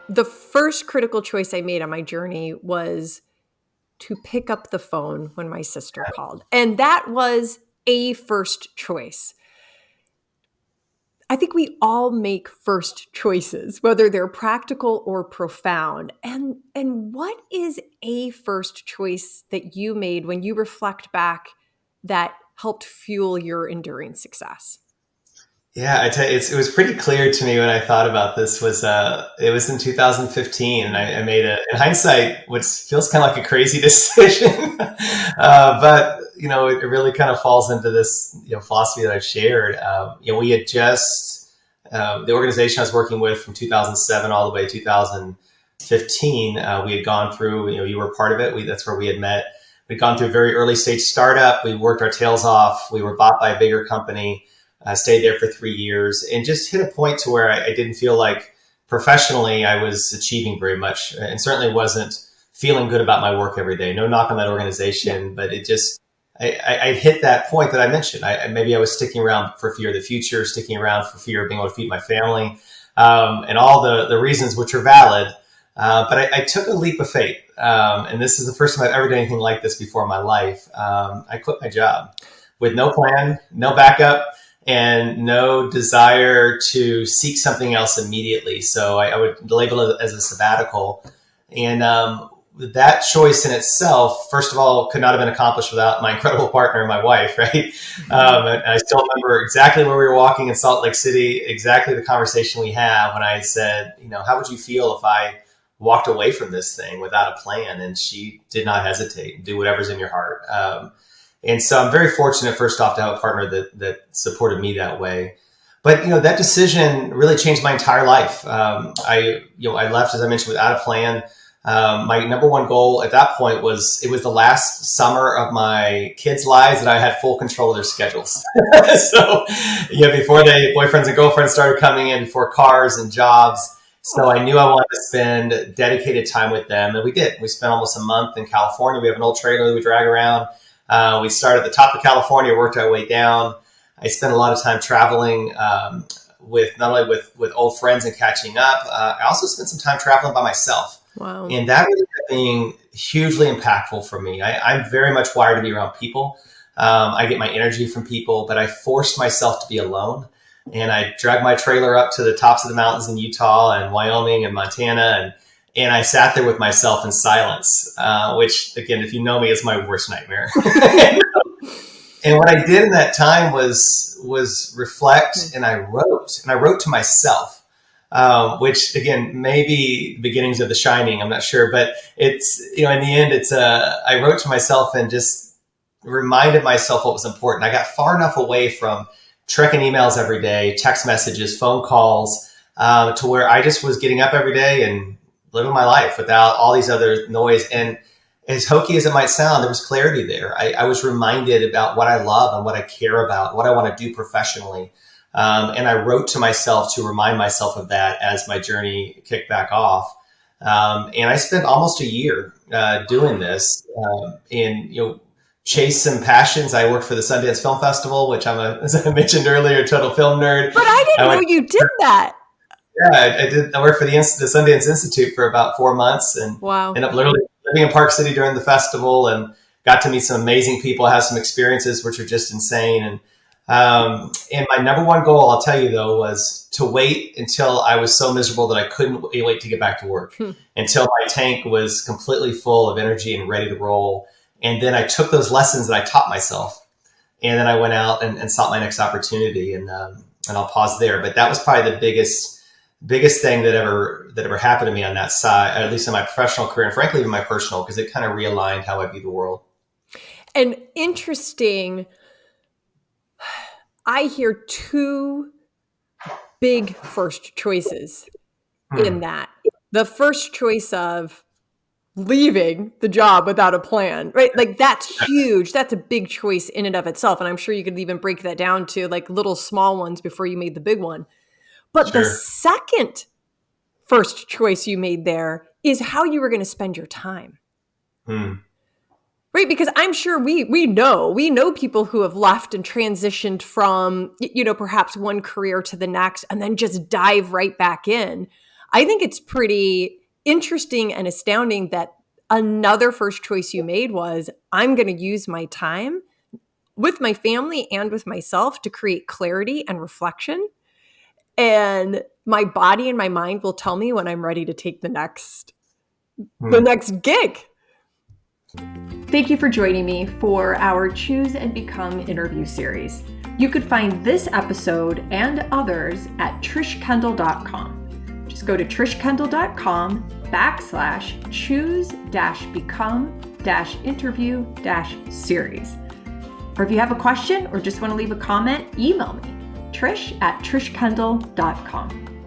the first critical choice I made on my journey was to pick up the phone when my sister called. And that was a first choice. I think we all make first choices, whether they're practical or profound. And what is a first choice that you made when you reflect back that helped fuel your enduring success? Yeah, I tell you, it was pretty clear to me when I thought about this was it was in 2015, and I made in hindsight, what feels kind of like a crazy decision, but it really kind of falls into this philosophy that I've shared. We had just the organization I was working with from 2007 all the way to 2015. We had gone through, you were part of it. That's where we had met. We'd gone through a very early stage startup. We worked our tails off. We were bought by a bigger company. I stayed there for 3 years and just hit a point to where I didn't feel like professionally I was achieving very much, and certainly wasn't feeling good about my work every day. No knock on that organization, but it just, I hit that point that I mentioned. Maybe I was sticking around for fear of the future, sticking around for fear of being able to feed my family, and all the reasons which are valid. But I took a leap of faith. And this is the first time I've ever done anything like this before in my life. I quit my job with no plan, no backup, and no desire to seek something else immediately. So I would label it as a sabbatical. And that choice in itself, first of all, could not have been accomplished without my incredible partner, my wife, right? And I still remember exactly where we were walking in Salt Lake City, exactly the conversation we had when I said, how would you feel if I walked away from this thing without a plan? And she did not hesitate. Do whatever's in your heart. And so I'm very fortunate, first off, to have a partner that supported me that way. But that decision really changed my entire life. I left, as I mentioned, without a plan. My number one goal at that point was, it was the last summer of my kids' lives that I had full control of their schedules. So, before boyfriends and girlfriends started coming in, before cars and jobs. So I knew I wanted to spend dedicated time with them. And we did. We spent almost a month in California. We have an old trailer that we drag around. We started at the top of California, worked our way down. I spent a lot of time traveling with not only with old friends and catching up. I also spent some time traveling by myself. Wow. And that ended up being hugely impactful for me. I'm very much wired to be around people. I get my energy from people, but I forced myself to be alone. And I dragged my trailer up to the tops of the mountains in Utah and Wyoming and Montana, and I sat there with myself in silence, which, again, if you know me, is my worst nightmare. And what I did in that time was reflect, and I wrote to myself, which, again, maybe the beginnings of The Shining, I'm not sure, but it's, in the end, I wrote to myself and just reminded myself what was important. I got far enough away from checking emails every day, text messages, phone calls, to where I just was getting up every day and living my life without all these other noise. And as hokey as it might sound, there was clarity there. I was reminded about what I love and what I care about, what I want to do professionally. And I wrote to myself to remind myself of that as my journey kicked back off. And I spent almost a year doing this, and chase some passions. I worked for the Sundance Film Festival, which as I mentioned earlier, total film nerd. But I didn't know you did that. Yeah, I did. I worked for the Sundance Institute for about 4 months, and wow. ended up literally living in Park City during the festival, and got to meet some amazing people, have some experiences which are just insane. And my number one goal, I'll tell you though, was to wait until I was so miserable that I couldn't wait to get back to work, until my tank was completely full of energy and ready to roll. And then I took those lessons that I taught myself, and then I went out and sought my next opportunity. And I'll pause there. But that was probably the biggest thing that ever happened to me on that side, at least in my professional career, and frankly, even my personal, because it kind of realigned how I view the world. And interesting, I hear two big first choices in that. The first choice of leaving the job without a plan, right? Like, that's huge. That's a big choice in and of itself. And I'm sure you could even break that down to like little small ones before you made the big one. But Sure. The second first choice you made there is how you were going to spend your time. Right? Because I'm sure we know people who have left and transitioned from, perhaps one career to the next and then just dive right back in. I think it's pretty interesting and astounding that another first choice you made was, I'm going to use my time with my family and with myself to create clarity and reflection. And my body and my mind will tell me when I'm ready to take the next gig. Thank you for joining me for our Choose and Become interview series. You could find this episode and others at trishkendall.com. Just go to trishkendall.com/choose-become-interview-series. Or if you have a question or just want to leave a comment, email me, trish@trishkendall.com.